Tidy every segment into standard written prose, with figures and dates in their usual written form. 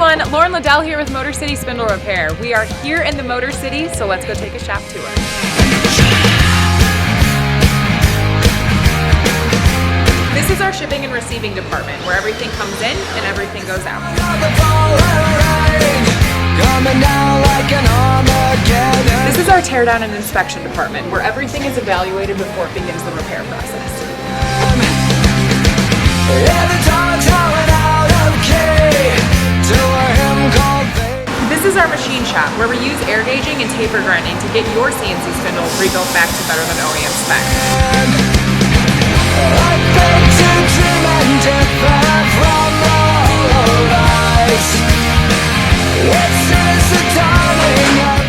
everyone, Lauren Liddell here with Motor City Spindle Repair. We are here in the Motor City, so let's go take a shop tour. This is our shipping and receiving department, where everything comes in and everything goes out. This is our teardown and inspection department, where everything is evaluated before it begins the repair process. This is our machine shop, where we use air gauging and taper grinding to get your CNC spindle rebuilt back to better than OEM spec.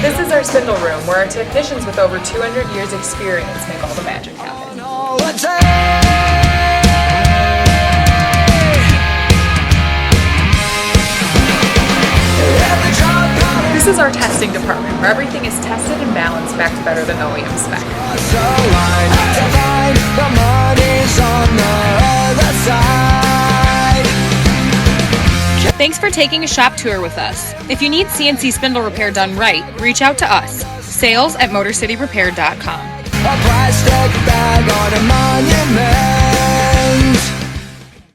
This is our spindle room, where our technicians with over 200 years experience make all the magic happen. This is our testing department, where everything is tested and balanced back to better than OEM spec. Thanks for taking a shop tour with us. If you need CNC spindle repair done right, reach out to us. Sales@motorcityrepair.com.